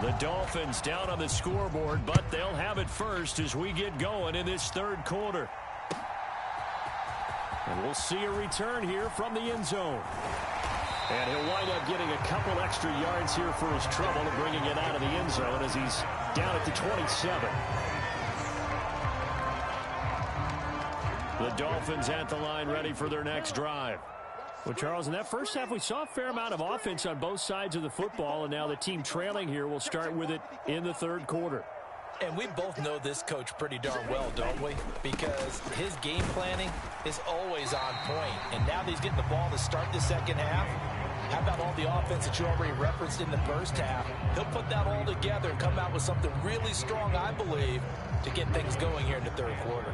The Dolphins down on the scoreboard, but they'll have it first as we get going in this third quarter. And we'll see a return here from the end zone. And he'll wind up getting a couple extra yards here for his trouble and bringing it out of the end zone as he's down at the 27. The Dolphins at the line ready for their next drive. Well, Charles, in that first half, we saw a fair amount of offense on both sides of the football, and now the team trailing here will start with it in the third quarter. And we both know this coach pretty darn well, don't we? Because his game planning is always on point. And now that he's getting the ball to start the second half, how about all the offense that you already referenced in the first half? He'll put that all together and come out with something really strong, I believe, to get things going here in the third quarter.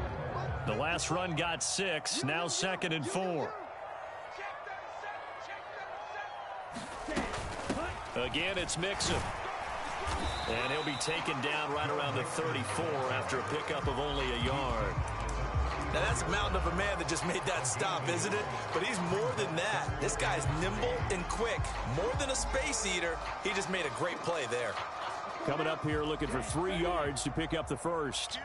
The last run got 6, now 2nd and 4. Again, it's Mixon. And he'll be taken down right around the 34 after a pickup of only a yard. Now, that's a mountain of a man that just made that stop, isn't it? But he's more than that. This guy's nimble and quick. More than a space eater, he just made a great play there. Coming up here looking for 3 yards to pick up the first.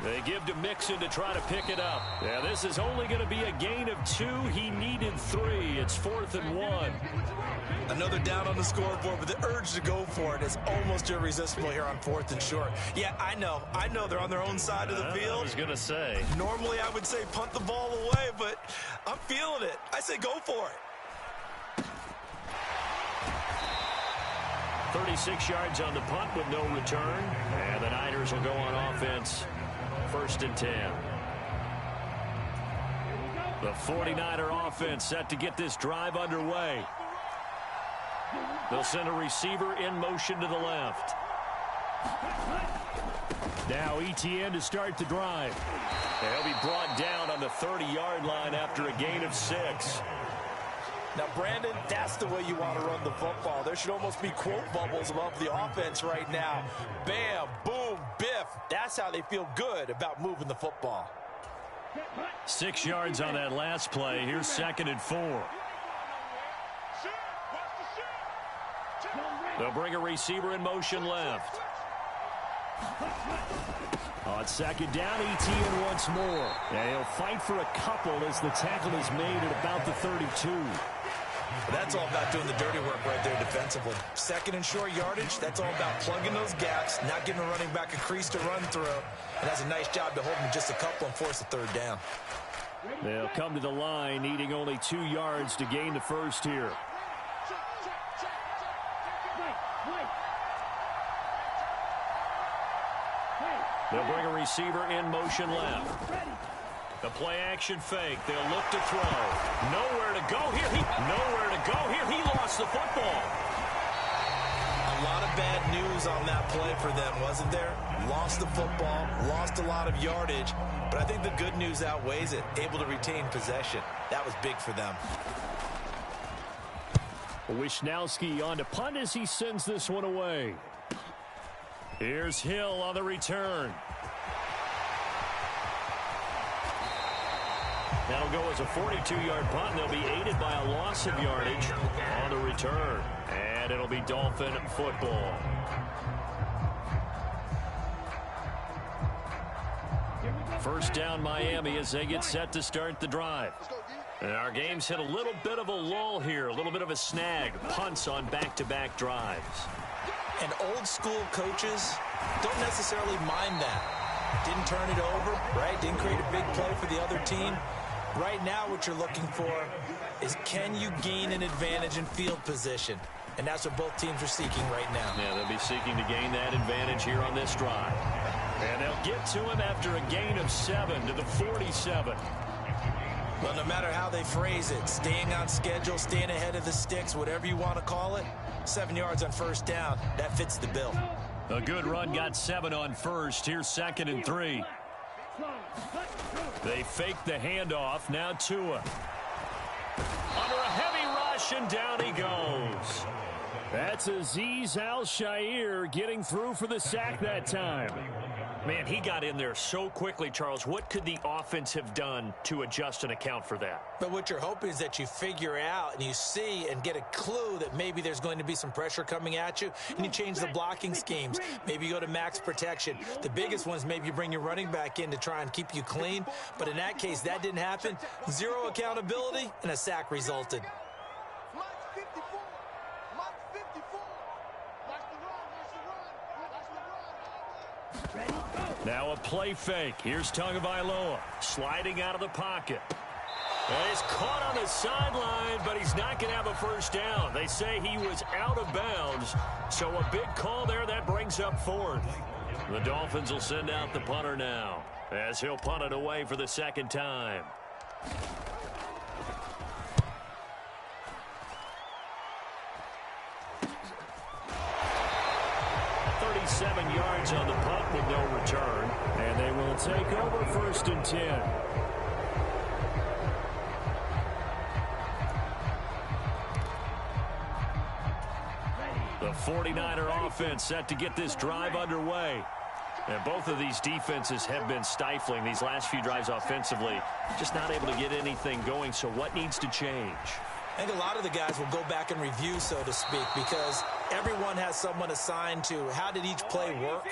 They give to Mixon to try to pick it up. Yeah, this is only going to be a gain of 2. He needed 3. It's 4th and 1. Another down on the scoreboard, but the urge to go for it is almost irresistible here on 4th and short. Yeah, I know they're on their own side of the field. I was going to say. Normally I would say punt the ball away, but I'm feeling it. I say go for it. 36 yards on the punt with no return. And the Niners will go on offense. 1st and 10. The 49er offense set to get this drive underway. They'll send a receiver in motion to the left. Now ETN to start the drive. He'll be brought down on the 30-yard line after a gain of 6. Now, Brandon, that's the way you want to run the football. There should almost be quote bubbles above the offense right now. Bam, boom, biff. That's how they feel good about moving the football. 6 yards on that last play. Here's 2nd and 4. They'll bring a receiver in motion left. On 2nd down, ETN once more. And he'll fight for a couple as the tackle is made at about the 32. That's all about doing the dirty work right there defensively. 2nd and short yardage, that's all about plugging those gaps, not giving a running back a crease to run through. And that's a nice job to hold him just a couple and force the 3rd down. They'll come to the line, needing only 2 yards to gain the first here. They'll bring a receiver in motion left. The play action fake. They'll look to throw. Nowhere to go here. He lost the football. A lot of bad news on that play for them, wasn't there? Lost the football, lost a lot of yardage, but I think the good news outweighs it. Able to retain possession. That was big for them. Wisnowski on to punt as he sends this one away. Here's Hill on the return. That'll go as a 42-yard punt, and they'll be aided by a loss of yardage on the return. And it'll be Dolphin football. First down Miami as they get set to start the drive. And our game's hit a little bit of a lull here, a little bit of a snag. Punts on back-to-back drives. And old school coaches don't necessarily mind that. Didn't turn it over, right? Didn't create a big play for the other team. Right now what you're looking for is can you gain an advantage in field position? And that's what both teams are seeking right now. Yeah, they'll be seeking to gain that advantage here on this drive. And they'll get to him after a gain of 7 to the 47. Well, no matter how they phrase it, staying on schedule, staying ahead of the sticks, whatever you want to call it, 7 yards on first down, that fits the bill. A good run got 7 on first. Here's 2nd and 3. They fake the handoff. Now Tua. Under a heavy rush, and down he goes. That's Azeez Al-Shaair getting through for the sack that time. Man, he got in there so quickly, Charles. What could the offense have done to adjust and account for that? But what you're hoping is that you figure out and you see and get a clue that maybe there's going to be some pressure coming at you, and you change the blocking schemes. Maybe you go to max protection. The biggest one is maybe you bring your running back in to try and keep you clean. But in that case, that didn't happen. Zero accountability, and a sack resulted. Now a play fake. Here's Tagovailoa sliding out of the pocket. And he's caught on the sideline, but he's not going to have a first down. They say he was out of bounds, so a big call there. That brings up fourth. The Dolphins will send out the punter now, as he'll punt it away for the second time. 37 yards on the punt with no return. And they will take over 1st and 10. The 49er offense set to get this drive underway. And both of these defenses have been stifling these last few drives offensively. Just not able to get anything going. So what needs to change? I think a lot of the guys will go back and review, so to speak, because everyone has someone assigned to how did each play work.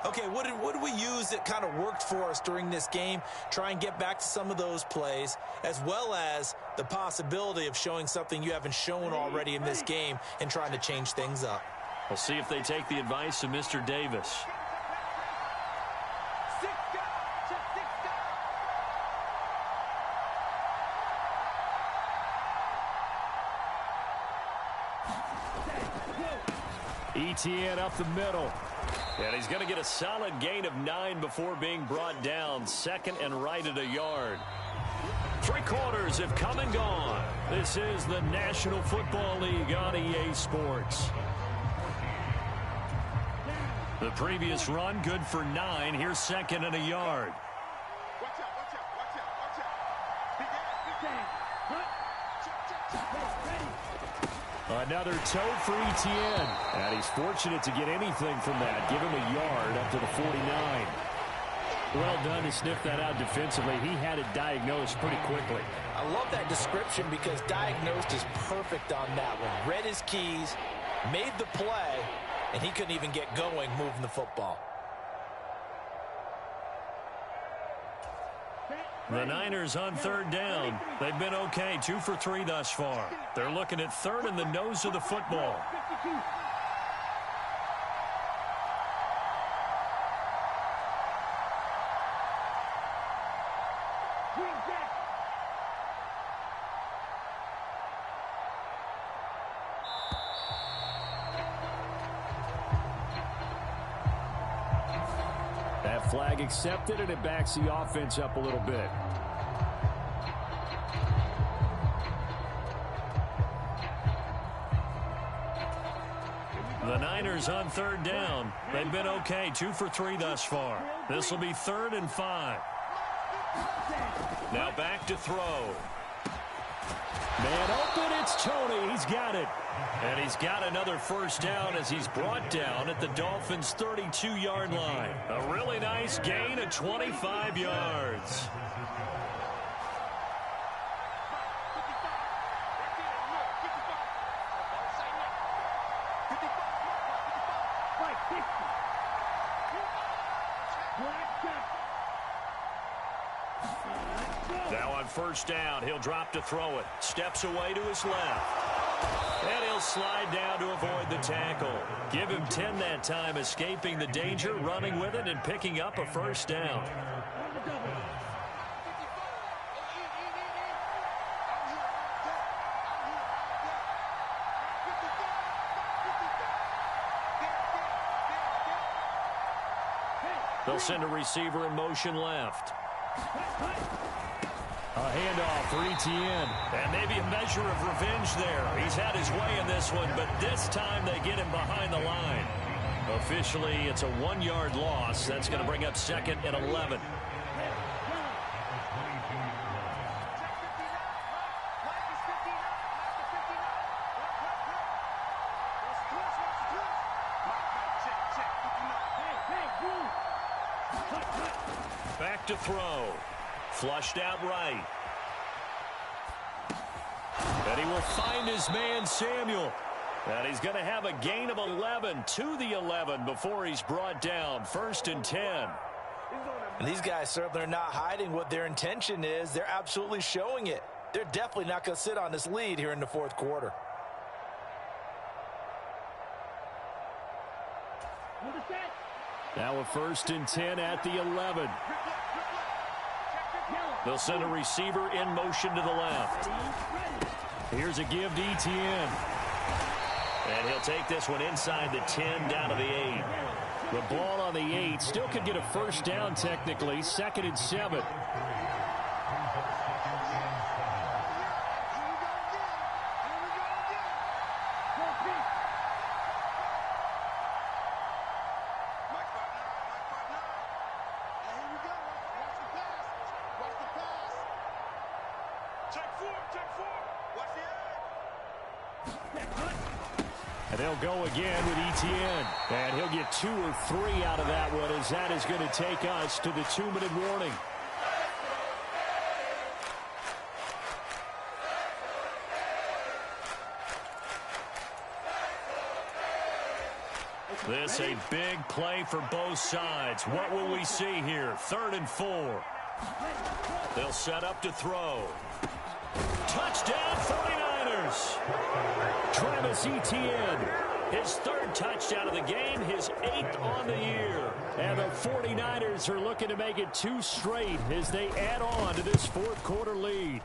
Okay, what did we use that kind of worked for us during this game? Try and get back to some of those plays, as well as the possibility of showing something you haven't shown already in this game and trying to change things up. We'll see if they take the advice of Mr. Davis. Etienne up the middle. And he's going to get a solid gain of 9 before being brought down. Second and right at a yard. 3 quarters have come and gone. This is the National Football League on EA Sports. The previous run good for 9. Here's second and a yard. Another toe for Etienne. And he's fortunate to get anything from that. Give him a yard up to the 49. Well done to sniff that out defensively. He had it diagnosed pretty quickly. I love that description because diagnosed is perfect on that one. Read his keys, made the play, and he couldn't even get going moving the football. The Niners on 3rd down. They've been okay, 2 for 3 thus far. They're looking at 3rd in the nose of the football. That flag accepted, and it backs the offense up a little bit. The Niners on 3rd down. They've been okay, 2 for 3 thus far. This will be 3rd and 5. Now back to throw. Man open, it's Toney. He's got it. And he's got another first down as he's brought down at the Dolphins' 32-yard line. A really nice gain of 25 yards. Now on first down, he'll drop to throw it. Steps away to his left. And he'll slide down to avoid the tackle. Give him 10 that time, escaping the danger, running with it, and picking up a first down. They'll send a receiver in motion left. A handoff for Etienne. And maybe a measure of revenge there. He's had his way in this one, but this time they get him behind the line. Officially, it's a 1-yard loss. That's going to bring up 2nd and 11. back to throw. Flushed out right. And he will find his man, Samuel. And he's going to have a gain of 11 to the 11 before he's brought down. 1st and 10. And these guys certainly are not hiding what their intention is. They're absolutely showing it. They're definitely not going to sit on this lead here in the 4th quarter. Now a 1st and 10 at the 11. They'll send a receiver in motion to the left. Here's a give to Etienne. And he'll take this one inside the 10 down to the 8. The ball on the 8 still could get a 1st down technically. 2nd and 7. And they'll go again with Etienne. And he'll get 2 or 3 out of that one, as that is going to take us to the 2-minute warning. This a big play for both sides. What will we see here? 3rd and 4. They'll set up to throw. Touchdown 49ers. Travis Etienne. His 3rd touchdown of the game, his 8th on the year. And the 49ers are looking to make it 2 straight as they add on to this 4th quarter lead.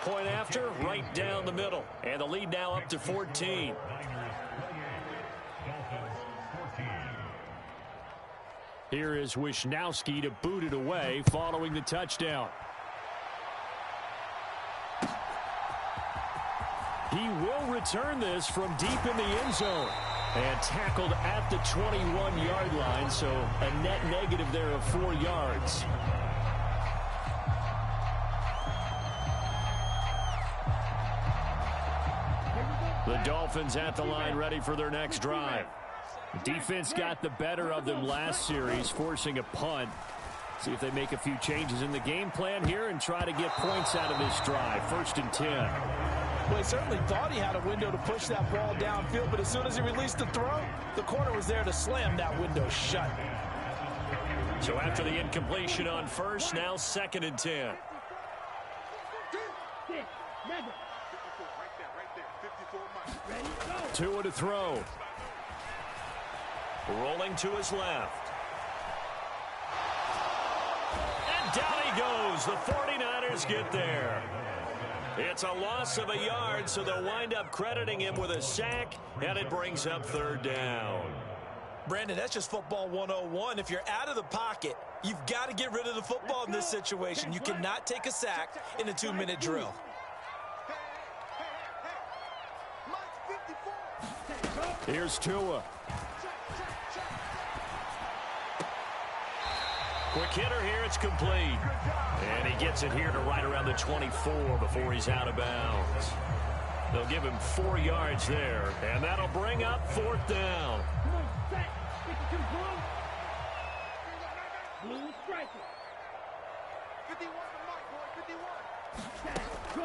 Point after, right down the middle. And the lead now up to 14. Here is Wisnowski to boot it away following the touchdown. He will return this from deep in the end zone. And tackled at the 21-yard line, so a net negative there of 4 yards. The Dolphins at the line ready for their next drive. Defense got the better of them last series, forcing a punt. See if they make a few changes in the game plan here and try to get points out of this drive. 1st and 10. Well, he certainly thought he had a window to push that ball downfield, but as soon as he released the throw, the corner was there to slam that window shut. So after the incompletion on 1st, now 2nd and 10. Tua to throw. Rolling to his left. And down he goes. The 49ers get there. It's a loss of a yard, so they'll wind up crediting him with a sack, and it brings up 3rd down. Brandon, that's just football 101. If you're out of the pocket, you've got to get rid of the football in this situation. You cannot take a sack in a 2-minute drill. Here's Tua. Quick hitter here, it's complete. And he gets it here to right around the 24 before he's out of bounds. They'll give him 4 yards there, and that'll bring up 4th down.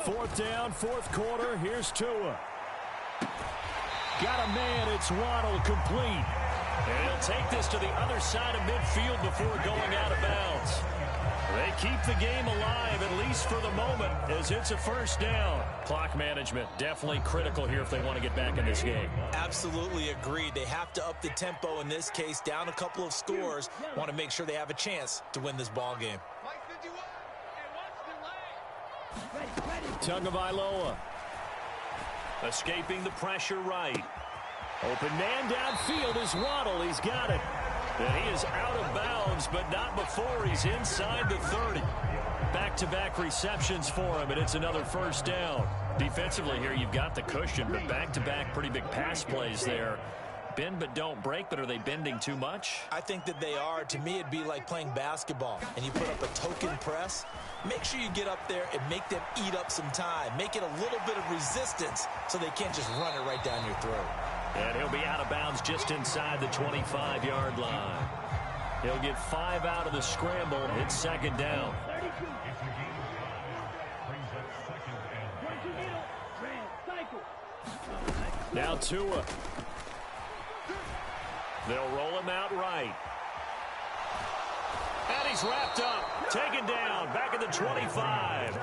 4th down, 4th quarter. Here's Tua. Got a man. It's Waddle, complete. And he'll take this to the other side of midfield before going out of bounds. They keep the game alive, at least for the moment, as it's a 1st down. Clock management definitely critical here if they want to get back in this game. Absolutely agreed. They have to up the tempo in this case, down a couple of scores. Want to make sure they have a chance to win this ball game. Tagovailoa. Escaping the pressure right. Open man downfield is Waddle. He's got it. And he is out of bounds, but not before he's inside the 30. Back-to-back receptions for him, and it's another 1st down. Defensively here, you've got the cushion, but back-to-back pretty big pass plays there. Bend but don't break, but are they bending too much? I think that they are. To me, it'd be like playing basketball, and you put up a token press. Make sure you get up there and make them eat up some time. Make it a little bit of resistance so they can't just run it right down your throat. And he'll be out of bounds just inside the 25-yard line. He'll get 5 out of the scramble. It's second down. Now Tua. They'll roll him out right. And he's wrapped up. Taken down. Back at the 25.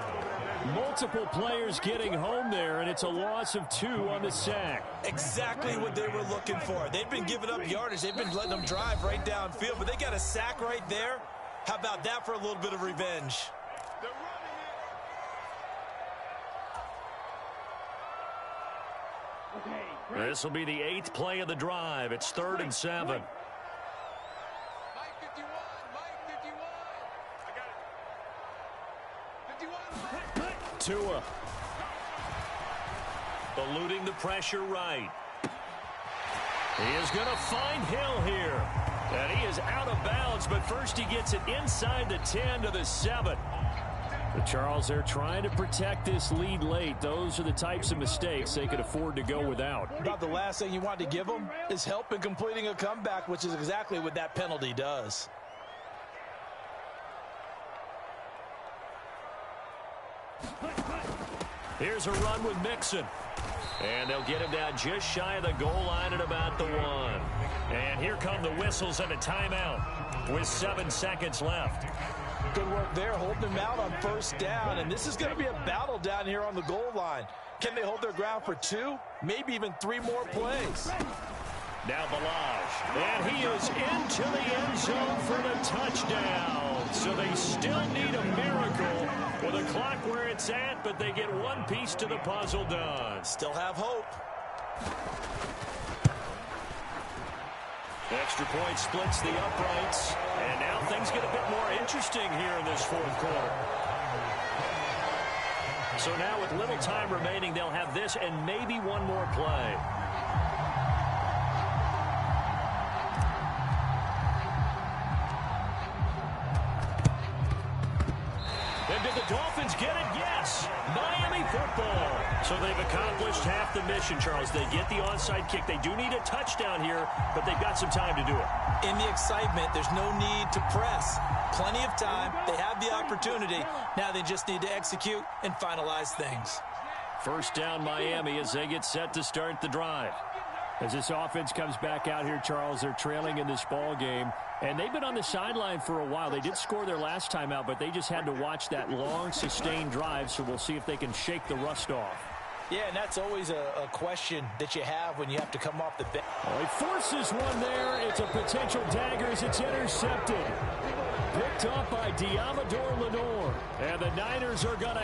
Multiple players getting home there, and it's a loss of 2 on the sack. Exactly what they were looking for. They've been giving up yardage. They've been letting them drive right downfield, but they got a sack right there. How about that for a little bit of revenge? This will be the 8th play of the drive. It's 3rd and 7. Tua. Eluding the pressure right. He is going to find Hill here. And he is out of bounds, but first he gets it inside the 10 to the 7. But Charles, they're trying to protect this lead late. Those are the types of mistakes they could afford to go without. About the last thing you want to give them is help in completing a comeback, which is exactly what that penalty does. Here's a run with Mixon. And they'll get him down just shy of the goal line at about the 1. And here come the whistles and a timeout with 7 seconds left. Good work there, holding him out on first down. And this is going to be a battle down here on the goal line. Can they hold their ground for 2, maybe even 3 more plays? Now Ballage. And he is into the end zone for the touchdown. So they still need a miracle with the clock where it's at, but they get one piece to the puzzle done. Still have hope. Extra point splits the uprights. And now things get a bit more interesting here in this 4th quarter. So now with little time remaining, they'll have this and maybe one more play. And did the Dolphins get it? Yes. Miami football. So they've accomplished half the mission, Charles. They get the onside kick. They do need a touchdown here, but they've got some time to do it. In the excitement, there's no need to press. Plenty of time. They have the opportunity. Now they just need to execute and finalize things. First down Miami as they get set to start the drive. As this offense comes back out here, Charles, they're trailing in this ball game. And they've been on the sideline for a while. They did score their last time out, but they just had to watch that long, sustained drive, so we'll see if they can shake the rust off. Yeah, and that's always a question that you have when you have to come off the bench. Oh, he forces one there. It's a potential dagger as it's intercepted. Picked up by Diamador Lenore. And the Niners are going to